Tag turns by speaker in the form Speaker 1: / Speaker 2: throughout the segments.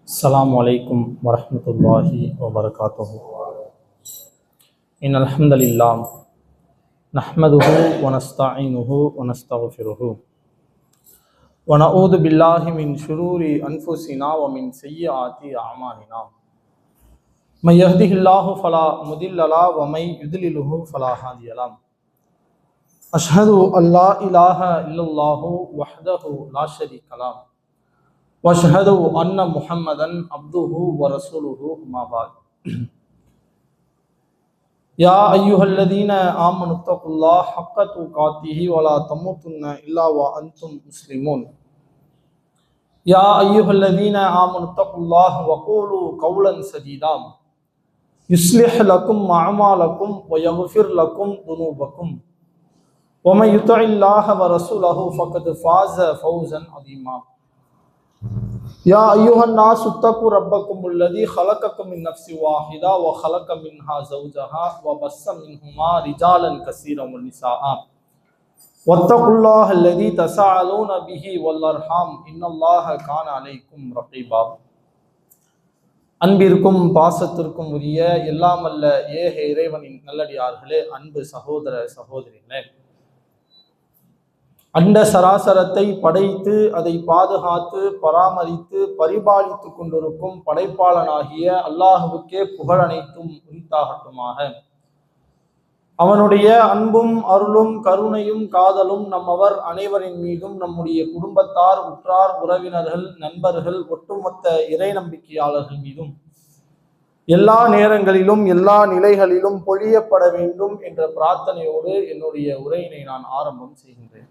Speaker 1: السلام عليكم ورحمة الله وبركاته. إن الحمد لله نحمده ونستعينه ونستغفره ونعوذ بالله من شرور أنفسنا ومن سيئات أعمالنا. من يهده الله فلا مضل له ومن يضلله فلا هادي له. أشهد أن لا إله إلا الله وحده لا شريك له واشهد ان محمدا عبده ورسوله اما بعد. يا ايها الذين امنوا اتقوا الله حق تقاته ولا تموتن الا وانتم مسلمون. يا ايها الذين امنوا اتقوا الله وقولوا قولا سديدا يصلح لكم اعمالكم ويغفر لكم ذنوبكم ومن يطع الله ورسوله فقد فاز فوزا عظيما. يا أيها الناس اتقوا ربكم الذي خلقكم من نفس واحدة وخلق منها زوجها وبث منهما رجالا كثيرا ونساء واتقوا الله الذي تساءلون به والأرحام إن الله كان عليكم رقيبا. அன்பிற்கும் பாசத்திற்கும் உரிய எல்லாமல்ல ஏக இறைவனின் நல்லடியார்களே, அன்பு சகோதர சகோதரிகளே, அண்ட சராசரத்தை படைத்து அதை பாதுகாத்து பராமரித்து பரிபாலித்து கொண்டிருக்கும் படைப்பாளனாகிய அல்லாஹுவுக்கே புகழ் அனைத்தும் உரித்தாகட்டுமாக. அவனுடைய அன்பும் அருளும் கருணையும் காதலும் நம்மவர் அனைவரின் மீதும் நம்முடைய குடும்பத்தார், உற்றார், உறவினர்கள், நண்பர்கள், ஒட்டுமொத்த இறை நம்பிக்கையாளர்கள் மீதும் எல்லா நேரங்களிலும் எல்லா நிலைகளிலும் பொழியப்பட வேண்டும் என்ற பிரார்த்தனையோடு என்னுடைய உரையினை நான் ஆரம்பம் செய்கின்றேன்.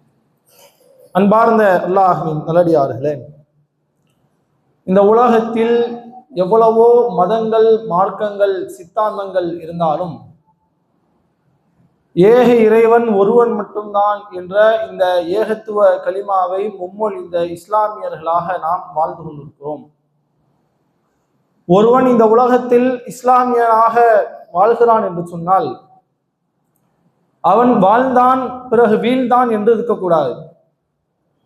Speaker 1: அன்பார்ந்த அல்லாஹ்வின் நல்லடியார்களே, இந்த உலகத்தில் எவ்வளவோ மதங்கள், மார்க்கங்கள், சித்தாந்தங்கள் இருந்தாலும் ஏக இறைவன் ஒருவன் மட்டும்தான் என்ற இந்த ஏகத்துவ கலிமாவை மும்மொழிந்த இஸ்லாமியர்களாக நாம் வாழ்ந்து கொண்டிருக்கிறோம். ஒருவன் இந்த உலகத்தில் இஸ்லாமியனாக வாழ்கிறான் என்று சொன்னால் அவன் வாழ்ந்தான் பிறகு வீழ்ந்தான் என்று இருக்கக்கூடாது.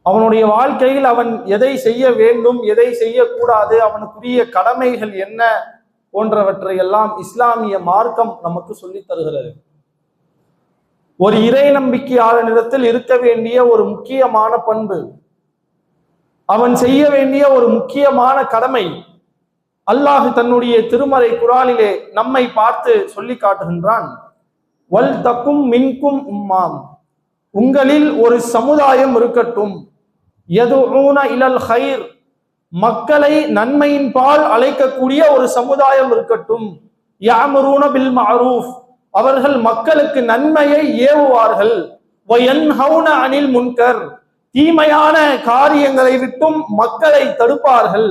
Speaker 1: அவனுடைய வாழ்க்கையில் அவன் எதை செய்ய வேண்டும், எதை செய்யக்கூடாது, அவனுக்குரிய கடமைகள் என்ன போன்றவற்றை எல்லாம் இஸ்லாமிய மார்க்கம் நமக்கு சொல்லித் தருகிறது. ஒரு இறை நம்பிக்கையாளனிடத்தில் இருக்க வேண்டிய ஒரு முக்கியமான பண்பு, அவன் செய்ய வேண்டிய ஒரு முக்கியமான கடமை, அல்லாஹ் தன்னுடைய திருமறை குர்ஆனிலே நம்மை பார்த்து சொல்லி காட்டுகின்றான். வல் தக்கும் மின்கும் உம்மாம், உங்களில் ஒரு சமுதாயம் இருக்கட்டும். யதுஊன இலல் கைர், மக்களை நன்மையின் பால் அழைக்கக்கூடிய ஒரு சமுதாயம் இருக்கட்டும். யஅமுரூன பில் மஅரூஃப், அவர்கள் மக்களுக்கு நன்மையை ஏவுவார்கள். வயன்ஹவுன அனில் முன்கர், தீமையான காரியங்களை விட்டும் மக்களை தடுப்பார்கள்.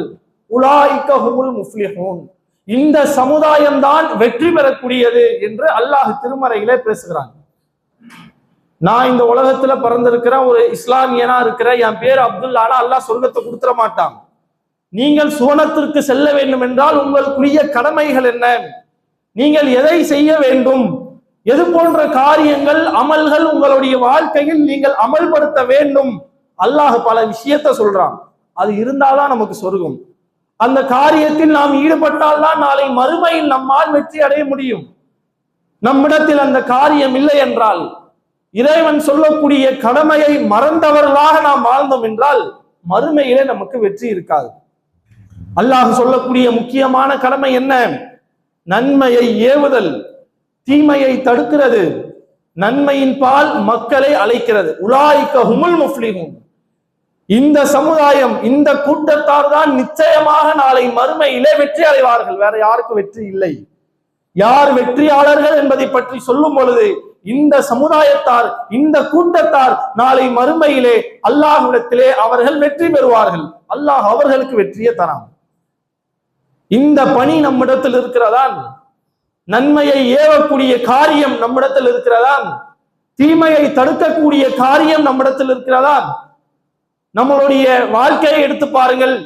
Speaker 1: உலாயிக ஹுமுல் முஃப்லிஹூன், இந்த சமுதாயம் தான் வெற்றி பெறக்கூடியது என்று அல்லாஹ் திருமறையிலே பேசுகிறான். நான் இந்த உலகத்துல பிறந்திருக்கிற ஒரு இஸ்லாமியனா இருக்கிற, என் பேர் அப்துல்லானா அல்லாஹ் சொர்க்கத்தை கொடுத்துட மாட்டான். நீங்கள் சுவனத்திற்கு செல்ல வேண்டும் என்றால் உங்களுக்குரிய கடமைகள் என்ன, நீங்கள் எதை செய்ய வேண்டும், எது போன்ற காரியங்கள், அமல்கள் உங்களுடைய வாழ்க்கையில் நீங்கள் அமல்படுத்த வேண்டும், அல்லாஹ் பல விஷயத்த சொல்றான். அது இருந்தால்தான் நமக்கு சொர்க்கம். அந்த காரியத்தில் நாம் ஈடுபட்டால் தான் நாளை மறுமையில் நம்மால் வெற்றி அடைய முடியும். நம்மிடத்தில் அந்த காரியம் இல்லை என்றால், இறைவன் சொல்லக்கூடிய கடமையை மறந்தவர்களாக நாம் வாழ்ந்தோம் என்றால் மறுமையிலே நமக்கு வெற்றி இருக்காது. அல்லாஹ் சொல்லக்கூடிய முக்கியமான கடமை என்ன? நன்மையை ஏவுதல், தீமையை தடுக்கிறது, நன்மையின் பால் மக்களை அழைக்கிறது. உலாயிக ஹுமுல் முஃப்லிஹூன், இந்த சமுதாயம், இந்த கூட்டத்தார் தான் நிச்சயமாக நாளை மறுமையிலே வெற்றி அடைவார்கள். வேற யாருக்கும் வெற்றி இல்லை. யார் வெற்றியாளர்கள் என்பதை பற்றி சொல்லும் பொழுது இந்த சமுதாயத்தார், இந்த கூட்டத்தார் நாளை மறுமையிலே அல்லாஹ்விடத்திலே அவர்கள் வெற்றி பெறுவார்கள். அல்லாஹ் அவர்களுக்கு வெற்றியை தரான். இந்த பணி நம்மிடத்தில் இருக்கிறதான். நன்மையை ஏவக்கூடிய காரியம் நம்மிடத்தில் இருக்கிறதான். தீமையை தடுக்கக்கூடிய காரியம் நம்மிடத்தில் இருக்கிறதான். நம்மளுடைய வாழ்க்கையை எடுத்து பாருங்கள்.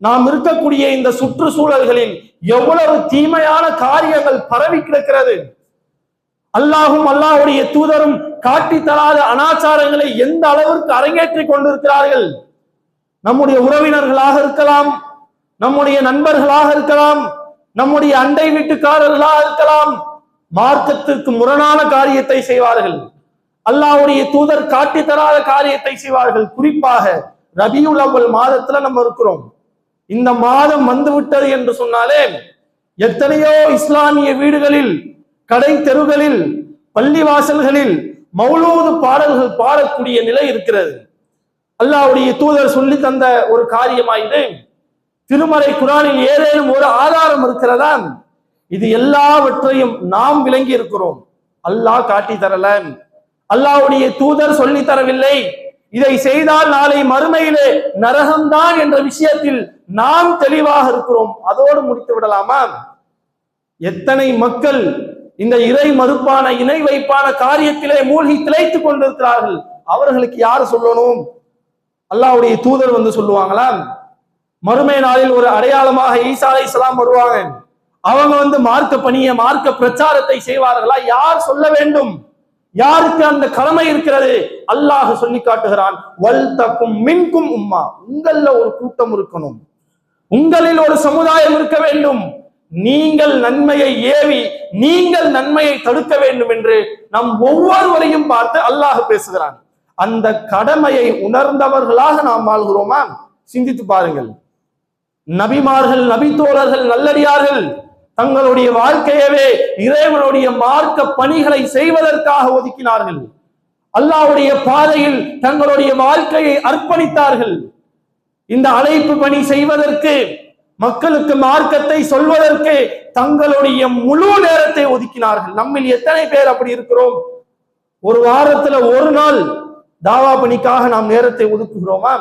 Speaker 1: நாம் இருக்கக்கூடிய இந்த சுற்றுச்சூழல்களில் எவ்வளவு தீமையான காரியங்கள் பரவி கிடக்கிறது. அல்லாஹும் அல்லாஹ்வுடைய தூதரும் காட்டி தராத அனாச்சாரங்களை எந்த அளவிற்கு அரங்கேற்றிக் கொண்டிருக்கிறார்கள். நம்முடைய உறவினர்களாக இருக்கலாம், நம்முடைய நண்பர்களாக இருக்கலாம், நம்முடைய அண்டை வீட்டுக்காரர்களாக இருக்கலாம், மார்க்கத்திற்கு முரணான காரியத்தை செய்வார்கள். அல்லாஹ்வுடைய தூதர் காட்டி தராத காரியத்தை செய்வார்கள். குறிப்பாக ரபியுல் அவ்வல் மாதத்துல நம்ம இருக்கிறோம். இந்த மாதம் வந்துவிட்டது என்று சொன்னாலே எத்தனையோ இஸ்லாமிய வீடுகளில், கடை தெருகளில், பள்ளிவாசல்களில் மௌலூது பாடல்கள் பாடக்கூடிய நிலை இருக்கிறது. அல்லாஹ்வுடைய தூதர் சொல்லி தந்த ஒரு காரியமாயிது. திருமறை குர்ஆனில் ஏதேனும் ஒரு ஆதாரம் இருக்கிறதா? இது எல்லாவற்றையும் நாம் விளங்கி இருக்கிறோம். அல்லாஹ் காட்டி தரல, அல்லாஹ்வுடைய தூதர் சொல்லி தரவில்லை. இதை செய்தால் நாளை மறுமையிலே நரகம்தான் என்ற விஷயத்தில் நாம் தெளிவாக இருக்கிறோம். அதோடு முடித்து விடலாமா? எத்தனை மக்கள் இந்த இறை மறுப்பான, இணை வைப்பான காரியத்திலே மூழ்கி திளைத்துக் கொண்டிருக்கிறார்கள். அவர்களுக்கு யார் சொல்லணும்? அல்லாஹ்வுடைய தூதர் வந்து சொல்லுவாங்களா? மறுமை நாளில் ஒரு அடையாளமாக ஈசா அலைஹிஸ்ஸலாம் வருவாங்க. அவங்க வந்து மார்க்க பணியை, மார்க்க பிரச்சாரத்தை செய்வார்களா? யார் சொல்ல வேண்டும்? யாருக்கு அந்த கடமை இருக்கிறது? அல்லாஹ் சொல்லி காட்டுகிறான், வல் தக்கும் மின்கும் உம்மா, உங்கள ஒரு கூட்டம் இருக்கணும், உங்களில் ஒரு சமுதாயம் இருக்க வேண்டும், நீங்கள் நன்மையை ஏவி நீங்கள் நன்மையை தடுக்க வேண்டும் என்று நம் ஒவ்வொருவரையும் பார்த்து அல்லாஹ் பேசுகிறான். அந்த கடமையை உணர்ந்தவர்களாக நாம் வாழ்கிறோமா? சிந்தித்து பாருங்கள். நபிமார்கள், நபித்தோழர்கள், நல்லடியார்கள் தங்களுடைய வாழ்க்கையவே இறைவனுடைய மார்க்க பணிகளை செய்வதற்காக ஒதுக்கினார்கள். அல்லாஹ்வுடைய பாதையில் தங்களுடைய வாழ்க்கையை அர்ப்பணித்தார்கள். இந்த அழைப்பு பணி செய்வதற்கு, மக்களுக்கு மார்க்கத்தை சொல்வதற்கு தங்களுடைய முழு நேரத்தை ஒதுக்கினார்கள். நம்மில் எத்தனை பேர் அப்படி இருக்கிறோம்? ஒரு வாரத்துல ஒரு நாள் தாவா பணிக்காக நாம் நேரத்தை ஒதுக்குகிறோமா?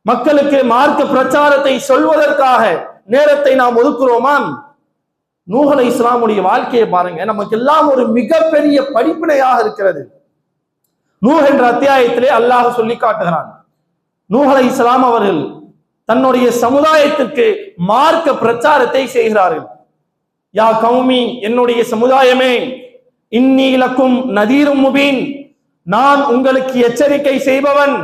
Speaker 1: மக்களுக்கு மார்க்க பிரச்சாரத்தை சொல்வதற்காக நேரத்தை நாம் ஒதுக்குறோமா? நூஹ் அலைஹிஸ்ஸலாமுடைய வாழ்க்கையை பாருங்க, நமக்கு எல்லாம் ஒரு மிகப்பெரிய படிப்பினையாக இருக்கிறது. நூஹ் என்ற அத்தியாயத்திலே அல்லாஹ் சொல்லி காட்டுகிறான், நூஹ் அலைஹிஸ்ஸலாம் அவர்கள் தன்னுடைய சமுதாயத்திற்கு மார்க்க பிரச்சாரத்தை செய்கிறார்கள். யா கௌமி, என்னுடைய சமுதாயமே, இன்னி லக்கும் நதீரும் முபீன், நான் உங்களுக்கு எச்சரிக்கை செய்பவன்,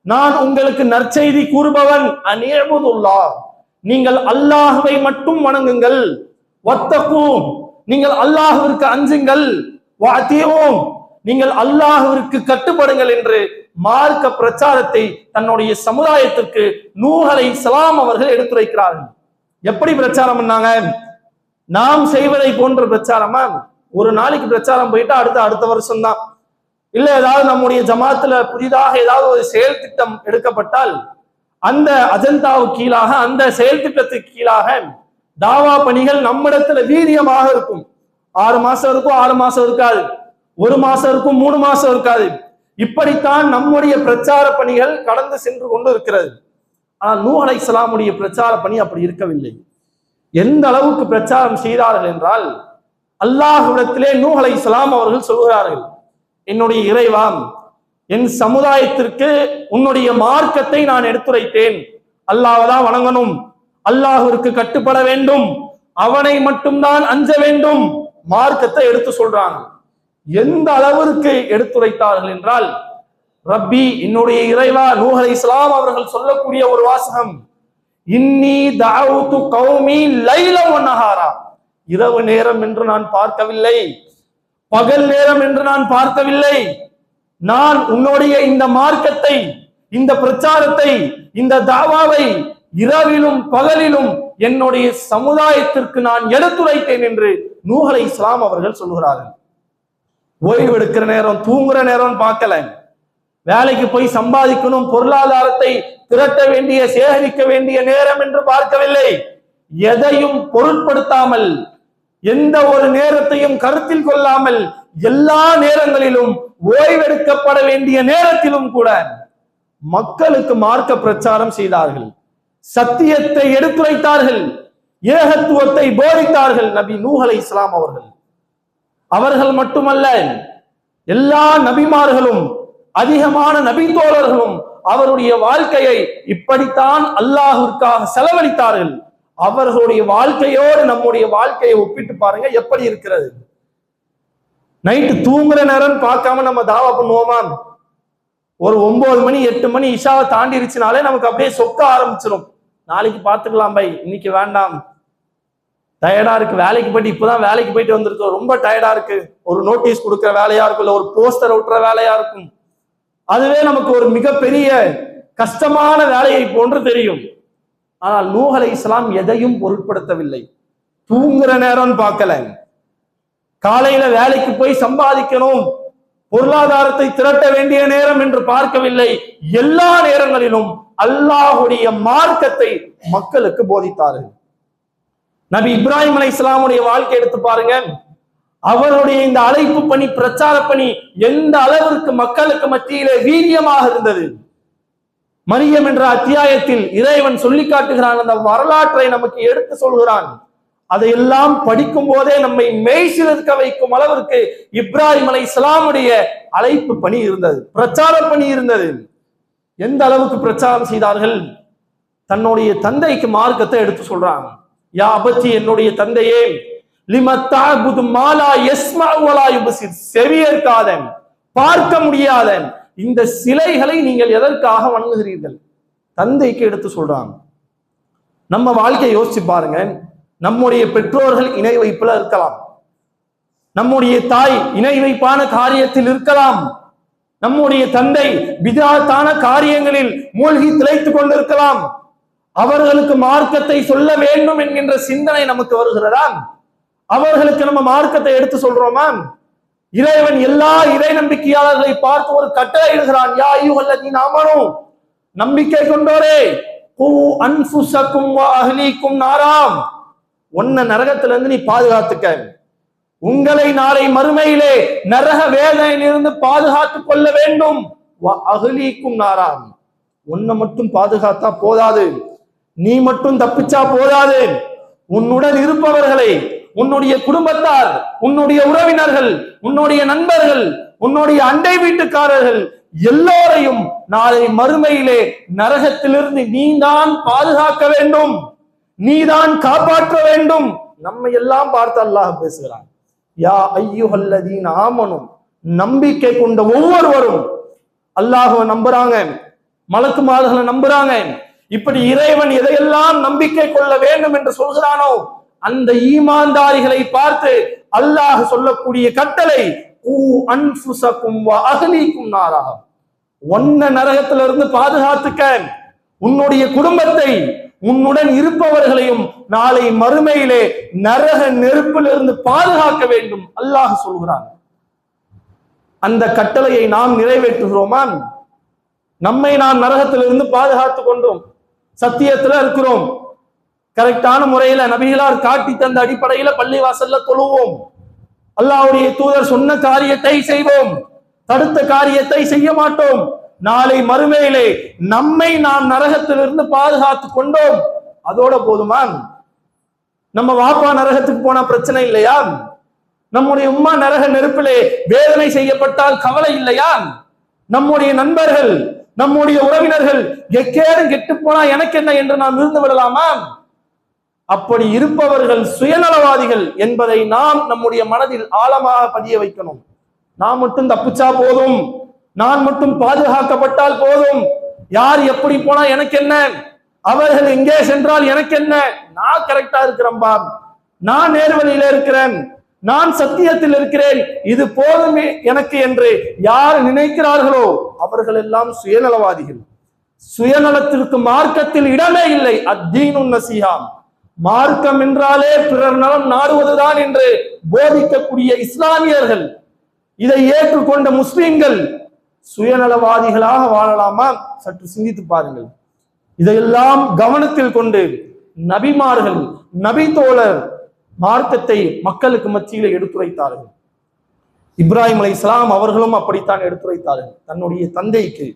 Speaker 1: நான் உங்களுக்கு நற்செய்தி கூறுபவன். அனிஅபுதுல்லாஹ், நீங்கள் அல்லாஹ்வை மட்டும் வணங்குங்கள். வத்தகு, நீங்கள் அல்லாஹ்விற்கு அஞ்சுங்கள். வஅதீஉ, நீங்கள் அல்லாஹ்விற்கு கட்டுப்படுங்கள் என்று மார்க்க பிரச்சாரத்தை தன்னுடைய சமுதாயத்திற்கு நூஹ் அலைஹிஸ்ஸலாம் அவர்கள் எடுத்துரைக்கிறார்கள். எப்படி பிரச்சாரம் பண்ணாங்க? நாம் செய்வதை போன்ற பிரச்சாரமா? ஒரு நாளைக்கு பிரச்சாரம் போயிட்டா அடுத்த வருஷம் தான். இல்ல ஏதாவது நம்முடைய ஜமாத்துல புதிதாக ஏதாவது ஒரு செயல் திட்டம் எடுக்கப்பட்டால் அந்த அஜெண்டாவுக்கு கீழாக, அந்த செயல் திட்டத்துக்கு கீழாக தாவா பணிகள் நம்மிடத்துல வீரியமாக இருக்கும். 6 மாசம் இருக்கும், 6 மாசம் இருக்காது, 1 மாசம் இருக்கும், 3 மாசம் இருக்காது. இப்படித்தான் நம்முடைய பிரச்சார பணிகள் கடந்து சென்று கொண்டு இருக்கிறது. ஆனால் நூஹ் அலைஹிஸ்ஸலாமுடைய பிரச்சார பணி அப்படி இருக்கவில்லை. எந்த அளவுக்கு பிரச்சாரம் செய்தார்கள் என்றால், அல்லாஹ்விடத்திலே நூஹ் அலைஹிஸ்ஸலாம் அவர்கள் சொல்கிறார்கள், என்னுடைய இறைவா, என் சமுதாயத்திற்கு உன்னுடைய மார்க்கத்தை நான் எடுத்துரைத்தேன். அல்லாஹ்வைதான் வணங்கணும், அல்லாஹ்விற்கு கட்டுப்பட வேண்டும், அவனை மட்டும்தான் அஞ்ச வேண்டும். மார்க்கத்தை எடுத்து சொல்றாங்க. எந்த அளவிற்கு எடுத்துரைத்தார்கள் என்றால், ரப்பி, என்னுடைய இறைவா, நூஹ் அலைஹிஸ்ஸலாம் அவர்கள் சொல்லக்கூடிய ஒரு வாசகம், இன்னி தஅவுது கௌமி லைலன் வ நஹாரா, இரவு நேரம் என்று நான் பார்க்கவில்லை, பகல் நேரம் என்று நான் பார்க்கவில்லை, நான் உன்னுடைய இந்த மார்க்கத்தை, இந்த பிரச்சாரத்தை, இந்த தாவாவை இரவிலும் பகலிலும் என்னுடைய சமுதாயத்திற்கு நான் எடுத்துரைத்தேன் என்று நூஹ் அலைஹிஸ்ஸலாம் அவர்கள் சொல்கிறார்கள். ஓய்வு எடுக்கிற நேரம், தூங்குற நேரம் பார்க்கல, வேலைக்கு போய் சம்பாதிக்கணும், பொருளாதாரத்தை திரட்ட வேண்டிய, சேகரிக்க வேண்டிய நேரம் என்று பார்க்கவில்லை. எதையும் பொருட்படுத்தாமல், எந்த ஒரு நேரத்தையும் கருத்தில் கொள்ளாமல், எல்லா நேரங்களிலும், ஓய்வெடுக்கப்பட வேண்டிய நேரத்திலும் கூட மக்களுக்கு மார்க்க பிரச்சாரம் செய்தார்கள். சத்தியத்தை எடுத்துரைத்தார்கள், ஏகத்துவத்தை போதித்தார்கள் நபி நூஹ் அலைஹிஸ்ஸலாம் அவர்கள். அவர்கள் மட்டுமல்ல, எல்லா நபிமார்களும், அதிகமான நபித்தோழர்களும் அவருடைய வாழ்க்கையை இப்படித்தான் அல்லாஹ்விற்காக செலவழித்தார்கள். அவர்களுடைய வாழ்க்கையோடு நம்முடைய வாழ்க்கையை ஒப்பிட்டு பாருங்க, எப்படி இருக்கிறது. நைட்டு தூங்குற நேரம் பார்க்காம நம்ம தாவா பண்ணுவோமா? ஒரு 9 மணி 8 மணி இஷாவை தாண்டிருச்சுனாலே நமக்கு அப்படியே சொக்க ஆரம்பிச்சிடும். நாளைக்கு பார்த்துக்கலாம் பை, இன்னைக்கு வேண்டாம், டயர்டா இருக்கு, வேலைக்கு போயிட்டு இப்பதான் வேலைக்கு போயிட்டு வந்திருக்கோம், ரொம்ப டயர்டா இருக்கு, ஒரு நோட்டீஸ் கொடுக்குற வேலையா இருக்கும், இல்ல ஒரு போஸ்டர் ஒட்டுற வேலையா இருக்கும், அதுவே நமக்கு ஒரு மிகப்பெரிய கஷ்டமான வேலையை போன்று தெரியும். ஆனால் நூஹ் அலைஹிஸ்ஸலாம் எதையும் பொருட்படுத்தவில்லை. தூங்குற நேரம் பார்க்கல, காலையில வேலைக்கு போய் சம்பாதிக்கணும், பொருளாதாரத்தை திரட்ட வேண்டிய நேரம் என்று பார்க்கவில்லை. எல்லா நேரங்களிலும் அல்லாஹுடைய மார்க்கத்தை மக்களுக்கு போதித்தார்கள். நபி இப்ராஹிம் அலைஹிஸ்ஸலாமுடைய வாழ்க்கை எடுத்து பாருங்க. அவருடைய இந்த அழைப்பு பணி, பிரச்சார பணி எந்த அளவிற்கு மக்களுக்கு மத்தியிலே வீரியமாக இருந்தது. மரியம் என்ற அத்தியாயத்தில் இறைவன் சொல்லி காட்டுகிறான், அந்த வரலாற்றை நமக்கு எடுத்து சொல்கிறான். அதையெல்லாம் படிக்கும் போதே நம்மை மெய்சிலிருக்க வைக்கும் அளவிற்கு இப்ராஹிம் அலைஹிஸ்ஸலாமுடைய அழைப்பு பணி இருந்தது, பிரச்சார பணி இருந்தது. எந்த அளவுக்கு பிரச்சாரம் செய்தார்கள்? தன்னுடைய தந்தைக்கு மார்க்கத்தை எடுத்து சொல்றாங்க. யா அபத்தி, என்னுடைய தந்தையே, லிம தஅபுது மா லா யஸ்மஉ வ லா யுப்சிர், செவியேற்காத, பார்க்க முடியாத இந்த சிலைகளை நீங்கள் எதற்காக வணங்குகிறீர்கள்? தந்தைக்கு எடுத்து சொல்றாங்க. நம்ம வாழ்க்கையை யோசிச்சு பாருங்க. நம்முடைய பெற்றோர்கள் இணை வைப்புல இருக்கலாம், நம்முடைய தாய் இணை வைப்பான காரியத்தில் இருக்கலாம், நம்முடைய தந்தை பிதாத்தான காரியங்களில் மூழ்கி திளைத்துக் கொண்டிருக்கலாம். அவர்களுக்கு மார்க்கத்தை சொல்ல வேண்டும் என்கின்ற சிந்தனை நமக்கு வருகிறதா? அவர்களுக்கு நம்ம மார்க்கத்தை எடுத்து சொல்றோமா? இறைவன் எல்லா இறை நம்பிக்கையாளர்களை பார்த்து ஒரு கட்டளை இடுகிறான். யா அய்யுஹல்லதீன ஆமனூ, நம்பிக்கை கொண்டோரே, கூ அன்ஃபுஸக்கும் வ அஹ்லீக்கும் நாராம், உன்னை நரகத்திலிருந்து நீ பாதுகாத்துக்க, உங்களை நாளை மறுமையிலே நரக வேதனையிலிருந்து பாதுகாத்துக் கொள்ள வேண்டும். வ அஹ்லீக்கும் நாராம், உன்னை மட்டும் பாதுகாத்தா போதாது, நீ மட்டும் தப்பிச்சா போதாது, உன்னுடன் இருப்பவர்களை, உன்னுடைய குடும்பத்தார், உன்னுடைய உறவினர்கள், உன்னுடைய நண்பர்கள், உன்னுடைய அண்டை வீட்டுக்காரர்கள் எல்லோரையும் நாளை மறுமையிலே நரகத்திலிருந்து நீதான் பாதுகாக்க வேண்டும், நீதான் காப்பாற்ற வேண்டும். நம்மை எல்லாம் பார்த்து அல்லாஹ் பேசுகிறான். யா அய்யுஹல்லதீன ஆமனூ, நம்பிக்கை கொண்ட ஒவ்வொருவரும் அல்லாஹ்வை நம்புறாங்க, மலக்குமார்களை நம்புறாங்க. இப்படி இறைவன் எதையெல்லாம் நம்பிக்கை கொள்ள வேண்டும் என்று சொல்கிறானோ அந்த ஈமான்தாரிகளை பார்த்து அல்லாஹ் சொல்லக்கூடிய கட்டளை, கூ அன்ஃபுஸக்கும் வ அஹ்லீக்கும் நாரா, உன்னை நரகத்திலிருந்து பாதுகாத்துக்க, உன்னுடைய குடும்பத்தை, உன்னுடன் இருப்பவர்களையும் நாளை மறுமையிலே நரக நெருப்பிலிருந்து பாதுகாக்க வேண்டும் அல்லாஹ் சொல்கிறான். அந்த கட்டளையை நாம் நிறைவேற்றுகிறோமா? நம்மை நாம் நரகத்திலிருந்து பாதுகாத்துக் கொண்டோம், சத்தியத்துல இருக்கிறோம், கரெக்டான முறையில நபிகளார் காட்டி தந்த அடிப்படையில பள்ளி வாசல்ல தொழுவோம், அல்லாஹ்வுடைய தூதர் சொன்ன காரியத்தை செய்வோம், தடுத்த காரியத்தை செய்ய மாட்டோம். நாளை மறுமையிலே நம்மை நாம் நரகத்திலிருந்து பாதுகாத்து கொண்டோம், அதோட போதுமா? நம்ம வாப்பா நரகத்துக்கு போனா பிரச்சனை இல்லையா? நம்முடைய உம்மா நரக நெருப்பிலே வேதனை செய்யப்பட்டால் கவலை இல்லையா? நம்முடைய நண்பர்கள், நம்முடைய உறவினர்கள் எக்கேடும் கெட்டு போனா எனக்கு என்ன என்று நாம் இருந்து விடலாமா? அப்படி இருப்பவர்கள் சுயநலவாதிகள் என்பதை நாம் நம்முடைய மனதில் ஆழமாக பதிய வைக்கணும். நான் மட்டும் தப்பிச்சா போதும், நான் மட்டும் பாதுகாக்கப்பட்டால் போதும், யார் எப்படி போனா எனக்கு என்ன, அவர்கள் எங்கே சென்றால் எனக்கு என்ன, நான் கரெக்டா இருக்கிறேன்பா, நான் நேர்வழியில இருக்கிறேன், நான் சத்தியத்தில் இருக்கிறேன், இது போதுமே எனக்கு என்று யார் நினைக்கிறார்களோ அவர்கள் எல்லாம் சுயநலவாதிகள். சுயநலத்திற்கு மார்க்கத்தில் இடமே இல்லை. அத்தீனுன் நசீஹா, மார்க்கம் என்றாலே பிறர் நலம் நாடுவதுதான் என்று போதிக்கக்கூடிய இஸ்லாமியர்கள், இதை ஏற்றுக்கொண்ட முஸ்லிம்கள் சுயநலவாதிகளாக வாழலாமா? சற்று சிந்தித்து பாருங்கள். இதையெல்லாம் கவனத்தில் கொண்டு நபிமார்கள், நபி தோழர் மார்க்கத்தை மக்களுக்கு மத்தியிலே எடுத்துரைத்தார்கள். இப்ராஹிம் அலைஹிஸ்ஸலாம் அவர்களும் அப்படித்தான் எடுத்துரைத்தார்கள் தன்னுடைய தந்தைக்கு.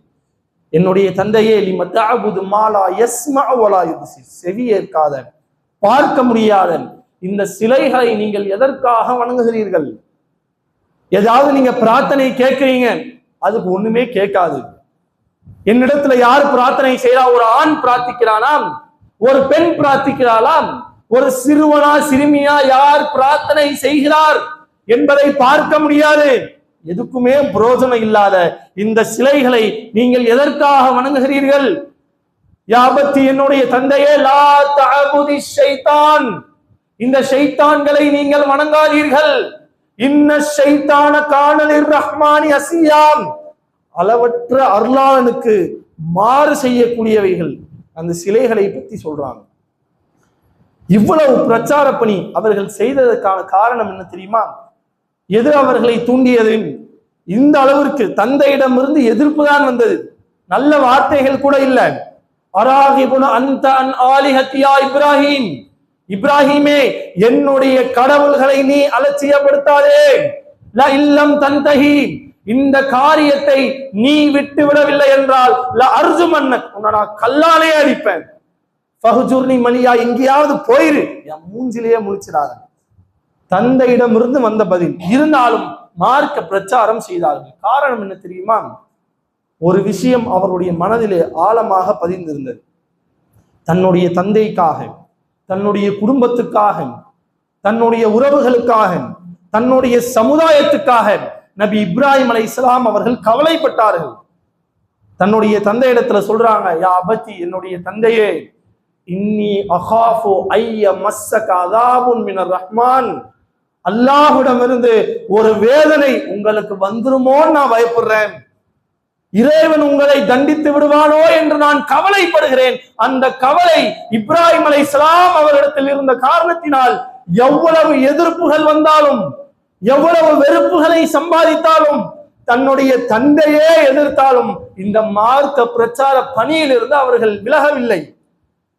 Speaker 1: என்னுடைய தந்தையே, லிம தஅபுது மா லா யஸ்மஉ வ லா யுப்சிர், செவியேற்காத, பார்க்க முடியாத இந்த சிலைகளை நீங்கள் எதற்காக வணங்குகிறீர்கள்? ஏதாவது நீங்க பிரார்த்தனை கேட்கிறீங்க, அதுக்கு ஒண்ணுமே கேட்காது. என்னிடத்துல யார் பிரார்த்தனை செய்யறா? ஒரு ஆண் பிரார்த்திக்கிறானாம், ஒரு பெண் பிரார்த்திக்கிறாளாம், ஒரு சிறுவனா சிறுமியா யார் பிரார்த்தனை செய்கிறார் என்பதை பார்க்க முடியாது. எதுக்குமே பிரயோஜனம் இல்லாத இந்த சிலைகளை நீங்கள் எதற்காக வணங்குகிறீர்கள்? யாபத்தி என்னுடைய தந்தையே, லா தஅபுதி ஷைத்தான், இந்த ஷைத்தான்களை நீங்கள் வணங்காதீர்கள். இன்ன ஷைத்தான கான லிர்ரஹ்மானி அஸியாம், அளவற்ற அருளாளனுக்கு மாறு செய்யக்கூடியவைகள். அந்த சிலைகளை பற்றி சொல்றாங்க. இவ்வளவு பிரச்சார பணி அவர்கள் செய்ததற்கான காரணம் என்ன தெரியுமா? எது அவர்களை தூண்டியது? இந்த அளவிற்கு தந்தையிடமிருந்து எதிர்ப்பு தான் வந்தது. நல்ல வார்த்தைகள் கூட இல்லை. அராகிபுன அந்த அன் ஆலிஹத்தியா இப்ராஹிம், இப்ராஹிமே என்னுடைய கடவுள்களை நீ அலட்சியப்படுத்தாதே. ல இல்லம் தந்தஹி, இந்த காரியத்தை நீ விட்டு விடவில்லை என்றால் ல அர்ஜுமன்னக், உன்னை நான் கல்லாலே அடிப்பேன். ஃபஹ்ஜுர்னி மலியா, எங்கேயாவது போயிரு, என் மூஞ்சிலேயே முழிச்சிடாத. தந்தையிடமிருந்து வந்த பதில். இருந்தாலும் மார்க்க பிரச்சாரம் செய்தார்கள். காரணம் என்ன தெரியுமா? ஒரு விஷயம் அவருடைய மனதிலே ஆழமாக பதிந்திருந்தது. தன்னுடைய தந்தைக்காக, தன்னுடைய குடும்பத்துக்காக, தன்னுடைய உறவுகளுக்காக, தன்னுடைய சமுதாயத்துக்காக நபி இப்ராஹிம் அலைஹிஸ்ஸலாம் அவர்கள் கவலைப்பட்டார்கள். தன்னுடைய தந்தையிடத்துல சொல்றாங்க, யா அபதி, என்னுடைய தந்தையே, இன்னி அகாஃபு ஐய மஸ்ஸக அஸாபுன் மினர் ரஹ்மான், அல்லாஹ்விடமிருந்து ஒரு வேதனை உங்களுக்கு வந்துருமோன்னு நான் பயப்படுறேன். இறைவன் உங்களை தண்டித்து விடுவானோ என்று நான் கவலைப்படுகிறேன். அந்த கவலை இப்ராஹிம் அலைஹிஸ்ஸலாம் அவரிடத்தில் இருந்த காரணத்தினால் எவ்வளவு எதிர்ப்புகள் வந்தாலும், எவ்வளவு வெறுப்புகளை சம்பாதித்தாலும், தன்னுடைய தந்தையே எதிர்த்தாலும் இந்த மார்க்க பிரச்சார பணியிலிருந்து அவர்கள் விலகவில்லை.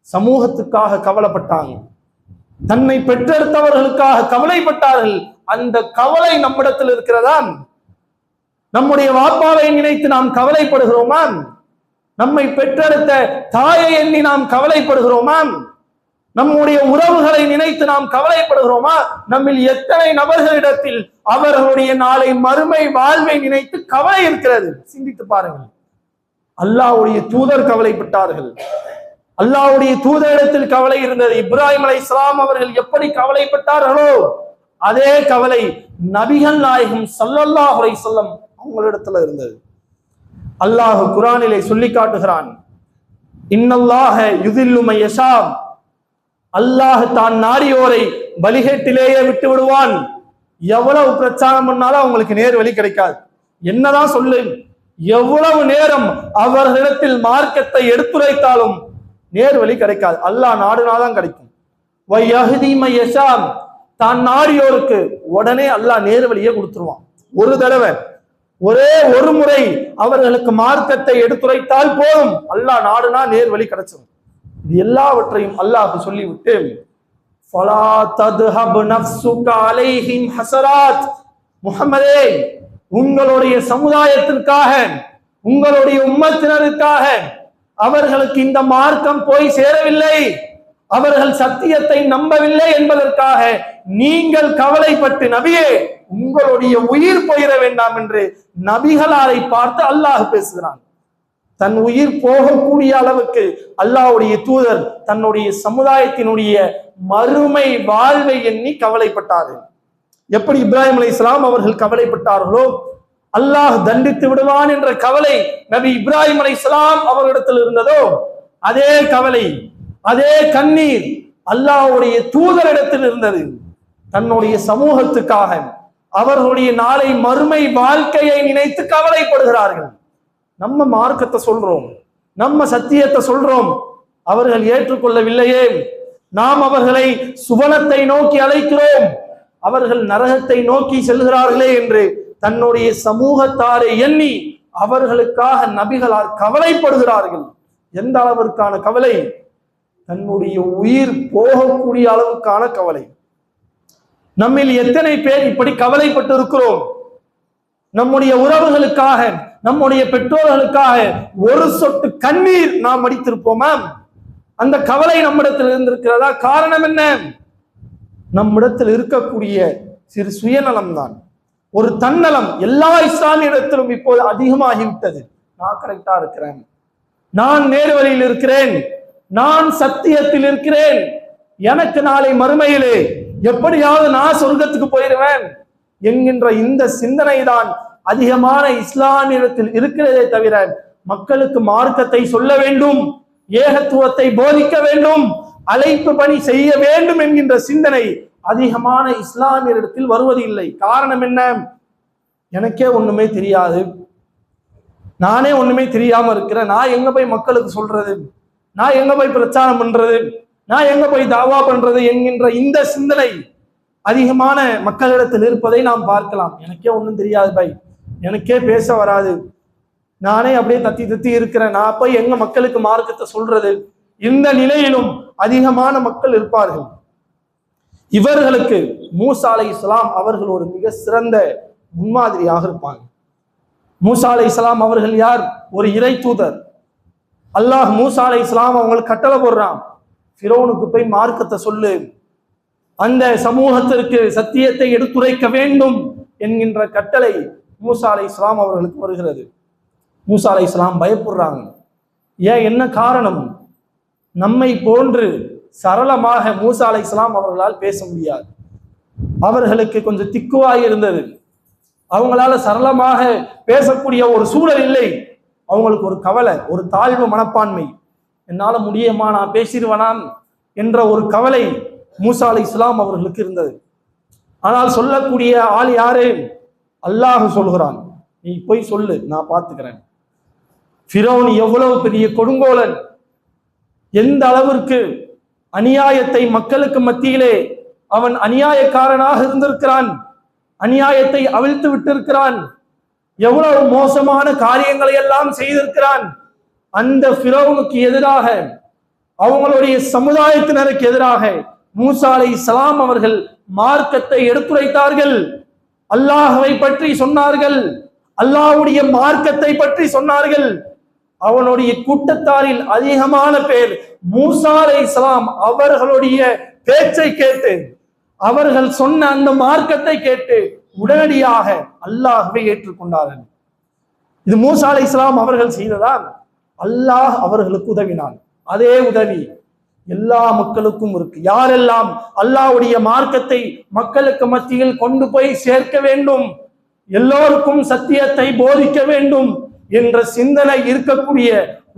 Speaker 1: சமூகத்துக்காக கவலைப்பட்டாங்க, தன்னை பெற்றெடுத்தவர்களுக்காக கவலைப்பட்டார்கள். அந்த கவலை நம்மிடத்தில் இருக்கிறதா? நம்முடைய வாப்பாவை நினைத்து நாம் கவலைப்படுகிறோமா? நம்மை பெற்றெடுத்த தாயை எண்ணி நாம் கவலைப்படுகிறோமா? நம்முடைய உறவுகளை நினைத்து நாம் கவலைப்படுகிறோமா? நம்மில் எத்தனை நபர்களிடத்தில் அவர்களுடைய நாளை மறுமை வாழ்வை நினைத்து கவலை இருக்கிறது? சிந்தித்து பாருங்கள். அல்லாஹ்வுடைய தூதர் கவலைப்பட்டார்கள். அல்லாஹ்வுடைய தூதரிடத்தில் கவலை இருந்தது. இப்ராஹிம் அலைஹிஸ்ஸலாம் அவர்கள் எப்படி கவலைப்பட்டார்களோ அதே கவலை நபிகள் நாயகம் ஸல்லல்லாஹு அலைஹி வஸல்லம் அவங்களிடத்துல இருந்தது. அல்லாஹ் குர்ஆனிலே சொல்லி காட்டுகிறான், இன்னல்லாஹ யுதில்லு மை யஷா, அல்லாஹ் தான் நாடியோரை வழிகேட்டிலேயே விட்டு விடுவான். எவ்வளவு பிரச்சாரம் பண்ணாலும் அவங்களுக்கு நேர் வழி கிடைக்காது. என்னதான் சொல்லு, எவ்வளவு நேரம் அவர்களிடத்தில் மார்க்கத்தை எடுத்துரைத்தாலும் நேர் வழி கிடைக்காது. அல்லாஹ் நாடுனாதான் கிடைக்கும். வயஹ்தி மை யஷா, தான் நாடியோருக்கு உடனே அல்லாஹ் நேர் வழியை கொடுத்துருவான். ஒரு தடவை, ஒரே ஒரு முறை அவர்களுக்கு மார்க்கத்தை எடுத்துரைத்தால் போதும், அல்லாஹ் நாடுனா நேர் வழி கிடைச்சிடும். இது எல்லாவற்றையும் அல்லாஹ் சொல்லிவிட்டு, ஃபலா தத்ஹப் நஃப்ஸுக அலைஹிம் ஹஸராத், முஹம்மதே, உங்களுடைய சமுதாயத்திற்காக, உங்களுடைய உம்மத்தினருக்காக அவர்களுக்கு இந்த மார்க்கம் போய் சேரவில்லை, அவர்கள் சத்தியத்தை நம்பவில்லை என்பதற்காக நீங்கள் கவலைப்பட்டு நபியே உங்களுடைய உயிர் போயிட வேண்டாம் என்று நபிகளாரை பார்த்து அல்லாஹ் பேசுகிறான். தன் உயிர் போகக்கூடிய அளவுக்கு அல்லாஹ்வுடைய தூதர் தன்னுடைய சமுதாயத்தினுடைய மறுமை வாழ்வை எண்ணி கவலைப்பட்டார்கள். எப்படி இப்ராஹிம் அலைஹிஸ்ஸலாம் அவர்கள் கவலைப்பட்டார்களோ, அல்லாஹ் தண்டித்து விடுவான் என்ற கவலை நபி இப்ராஹிம் அலைஹிஸ்ஸலாம் அவர்களிடத்தில் இருந்ததோ, அதே கவலை, அதே கண்ணீர் அல்லாஹ்வுடைய தூதரிடத்தில் இருந்தது. தன்னுடைய சமூகத்துக்காக, அவர்களுடைய நாளை மறுமை வாழ்க்கையை நினைத்து கவலைப்படுகிறார்கள். நம்ம மார்க்கத்தை சொல்றோம், நம்ம சத்தியத்தை சொல்றோம், அவர்கள் ஏற்றுக்கொள்ளவில்லையே. நாம் அவர்களை சுவனத்தை நோக்கி அழைக்கிறோம், அவர்கள் நரகத்தை நோக்கி செல்கிறார்களே என்று தன்னுடைய சமூகத்தாரை எண்ணி அவர்களுக்காக நபிகளார் கவலைப்படுகிறார்கள். எந்த அளவிற்கான கவலை? தன்னுடைய உயிர் போகக்கூடிய அளவுக்கான கவலை. நம்மில் எத்தனை பேர் இப்படி கவலைப்பட்டு இருக்கிறோம்? நம்முடைய உறவுகளுக்காக, நம்முடைய பெற்றோர்களுக்காக ஒரு சொட்டு கண்ணீர் நாம் அடித்திருப்போமா? அந்த கவலை நம்மிடத்தில் இருந்திருக்கிறதா? காரணம் என்ன? நம்மிடத்தில் இருக்கக்கூடிய சிறு சுயநலம் தான், ஒரு தன்னலம் எல்லா இஸ்லாமியத்திலும் இப்போது அதிகமாகிவிட்டது. நான் கரெக்டா இருக்கிறேன், நான் நேர்வழியில் இருக்கிறேன், நான் சத்தியத்தில் இருக்கிறேன், எனக்கு நாளை மறுமையிலே எப்படியாவது நான் சொர்க்கத்துக்கு போயிடுவேன் என்கின்ற இந்த சிந்தனை தான் அதிகமான இஸ்லாமியத்தில் இருக்கிறதே தவிர மக்களுக்கு மார்க்கத்தை சொல்ல வேண்டும் ஏகத்துவத்தை போதிக்க வேண்டும், அழைப்பு பணி செய்ய வேண்டும் என்கின்ற சிந்தனை அதிகமான இஸ்லாமியரிடத்தில் வருவது இல்லை. காரணம் என்ன? எனக்கே ஒண்ணுமே தெரியாது, நானே ஒண்ணுமே தெரியாம இருக்கிறேன், நான் எங்க போய் மக்களுக்கு சொல்றது, நான் எங்க போய் பிரச்சாரம் பண்றது, நான் எங்க போய் தாவா பண்றது என்கின்ற இந்த சிந்தனை அதிகமான மக்களிடத்தில் இருப்பதை நாம் பார்க்கலாம். எனக்கே ஒன்றும் தெரியாது பை, எனக்கே பேச வராது, நானே அப்படியே தத்தி தத்தி இருக்கிறேன், நான் போய் எங்க மக்களுக்கு மார்க்கத்தை சொல்றது, இந்த நிலையிலும் அதிகமான மக்கள் இருப்பார்கள். இவர்களுக்கு மூசா அலைஹிஸ்ஸலாம் அவர்கள் ஒரு மிக சிறந்த முன்மாதிரியாக இருப்பாங்க. மூசா அலைஹிஸ்ஸலாம் அவர்கள் யார்? ஒரு இறை தூதர். அல்லாஹ் மூசா அலைஹிஸ்ஸலாம் அவங்களுக்கு கட்டளை போடுறான், ஃபிரௌனுக்கு போய் மார்க்கத்தை சொல்லு, அந்த சமூகத்திற்கு சத்தியத்தை எடுத்துரைக்க வேண்டும் என்கின்ற கட்டளை மூசா அலைஹிஸ்ஸலாம் அவர்களுக்கு வருகிறது. மூசா அலைஹிஸ்ஸலாம் பயப்படுறாங்க. ஏன், என்ன காரணம்? நம்மை போன்று சரளமாக மூசா அலைஹிஸ்ஸலாம் அவர்களால் பேச முடியாது. அவர்களுக்கு கொஞ்சம் திக்குவாய் இருந்தது, அவங்களால சரளமாக பேசக்கூடிய ஒரு சூழல் இல்லை. அவங்களுக்கு ஒரு கவலை, ஒரு தாழ்வு மனப்பான்மை, என்னால முடியுமா, நான் பேசிடுவனான் என்ற ஒரு கவலை மூசா அலைஹிஸ்ஸலாம் அவர்களுக்கு இருந்தது. ஆனால் சொல்லக்கூடிய ஆள் யாரு? அல்லாஹ் சொல்கிறான், நீ போய் சொல்லு, நான் பார்த்துக்கிறேன். ஃபிரௌன் எவ்வளவு பெரிய கொடுங்கோலன், எந்த அளவிற்கு அநியாயத்தை மக்களுக்கு மத்தியிலே அவன் அநியாயக்காரனாக இருந்திருக்கிறான், அநியாயத்தை அவிழ்த்து விட்டிருக்கிறான், எவ்வளவு மோசமான காரியங்களை எல்லாம் செய்திருக்கிறான். அந்த ஃபிரௌனுக்கு எதிராக, அவங்களுடைய சமுதாயத்தினருக்கு எதிராக மூசா அலைஹிஸ்ஸலாம் அவர்கள் மார்க்கத்தை எடுத்துரைத்தார்கள், அல்லாஹ்வை பற்றி சொன்னார்கள், அல்லாஹ்வுடைய மார்க்கத்தை பற்றி சொன்னார்கள். அவனுடைய கூட்டத்தாரில் அதிகமான பேர் மூசா அலைஹிஸ்ஸலாம் அவர்களுடைய பேச்சை கேட்டு, அவர்கள் சொன்ன அந்த மார்க்கத்தை கேட்டு உடனடியாக அல்லாஹ்வை ஏற்றுக்கொண்டார்கள். இது மூசா அலைஹிஸ்ஸலாம் அவர்கள் செய்ததால் அல்லாஹ் அவர்களுக்கு உதவினான். அதே உதவி எல்லா மக்களுக்கும் இருக்கு. யாரெல்லாம் அல்லாஹ்வுடைய மார்க்கத்தை மக்களுக்கு மத்தியில் கொண்டு போய் சேர்க்க வேண்டும், எல்லோருக்கும் சத்தியத்தை போதிக்க வேண்டும் என்ற சிந்தனை இருக்கக்கூடிய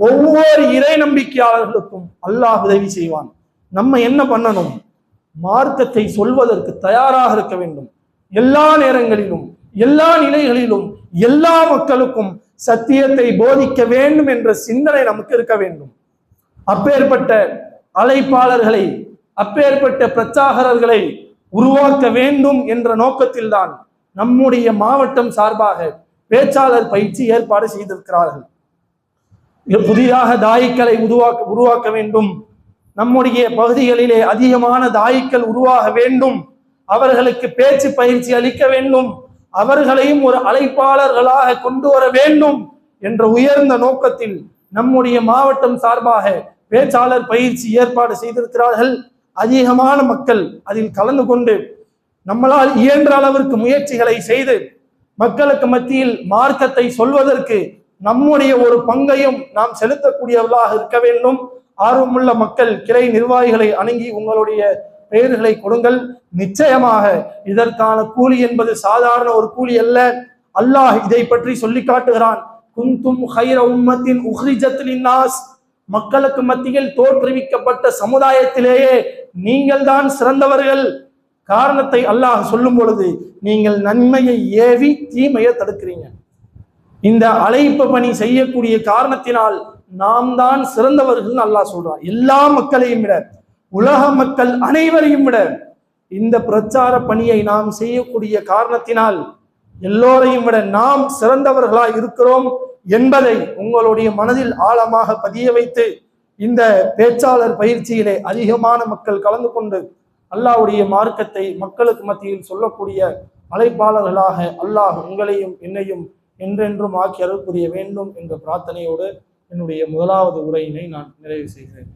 Speaker 1: ஒவ்வொரு இறை நம்பிக்கையாளர்களுக்கும் அல்லாஹ் உதவி செய்வான். நம்ம என்ன பண்ணணும்? மார்க்கத்தை சொல்வதற்கு தயாராக இருக்க வேண்டும். எல்லா நேரங்களிலும், எல்லா நிலைகளிலும், எல்லா மக்களுக்கும் சத்தியத்தை போதிக்க வேண்டும் என்ற சிந்தனை நமக்கு இருக்க வேண்டும். அப்பேற்பட்ட அழைப்பாளர்களை, அப்பேற்பட்ட பிரச்சாரகர்களை உருவாக்க வேண்டும் என்ற நோக்கத்தில் தான் நம்முடைய மாவட்டம் சார்பாக பேச்சாளர் பயிற்சி ஏற்பாடு செய்திருக்கிறார்கள். புதிதாக தாயிக்களை உருவாக்க வேண்டும், நம்முடைய பகுதிகளிலே அதிகமான தாயிக்கள் உருவாக வேண்டும், அவர்களுக்கு பேச்சு பயிற்சி அளிக்க வேண்டும், அவர்களையும் ஒரு அழைப்பாளர்களாக கொண்டு வர வேண்டும் என்ற உயர்ந்த நோக்கத்தில் நம்முடைய மாவட்டம் சார்பாக பேச்சாளர் பயிற்சி ஏற்பாடு செய்திருக்கிறார்கள். அதிகமான மக்கள் அதில் கலந்து கொண்டு நம்மளால் இயன்ற அளவிற்கு முயற்சிகளை செய்து மக்களுக்கு மத்தியில் மார்க்கத்தை சொல்வதற்கு நம்முடைய ஒரு பங்கையும் நாம் செலுத்தக்கூடியவர்களாக இருக்க வேண்டும். ஆர்வமுள்ள மக்கள் கிளை நிர்வாகிகளை அணுகி உங்களுடைய பெயர்களை கொடுங்கள். நிச்சயமாக இதற்கான கூலி என்பது சாதாரண ஒரு கூலி அல்ல. அல்லாஹ் இதை பற்றி சொல்லி காட்டுகிறான். குந்தும் ஹைர உம்மத்தின் உஹ்ரிஜத் லின்னாஸ், மக்களுக்கு மத்தியில் தோற்றுவிக்கப்பட்ட சமுதாயத்திலேயே நீங்கள் தான் சிறந்தவர்கள். காரணத்தை அல்லாஹ் சொல்லும் பொழுது நீங்கள் நன்மையை ஏவி தீமையை தடுக்கிறீங்க. இந்த அழைப்பு பணி செய்யக்கூடிய காரணத்தினால் நாம் தான் சிறந்தவர்கள் அல்லாஹ் சொல்றான். எல்லா மக்களையும் விட, உலக மக்கள் அனைவரையும் விட இந்த பிரச்சார பணியை நாம் செய்யக்கூடிய காரணத்தினால் எல்லோரையும் விட நாம் சிறந்தவர்களாய் இருக்கிறோம் என்பதை உங்களுடைய மனதில் ஆழமாக பதிய வைத்து இந்த பேச்சாளர் பயிற்சியிலே அதிகமான மக்கள் கலந்து கொண்டு அல்லாஹ்வுடைய மார்க்கத்தை மக்களுக்கு மத்தியில் சொல்லக்கூடிய அழைப்பாளர்களாக அல்லாஹ் உங்களையும் என்னையும் என்றென்றும் ஆக்கி அருள் புரிய வேண்டும் என்ற பிரார்த்தனையோடு என்னுடைய முதலாவது உரையினை நான் நிறைவு செய்கிறேன்.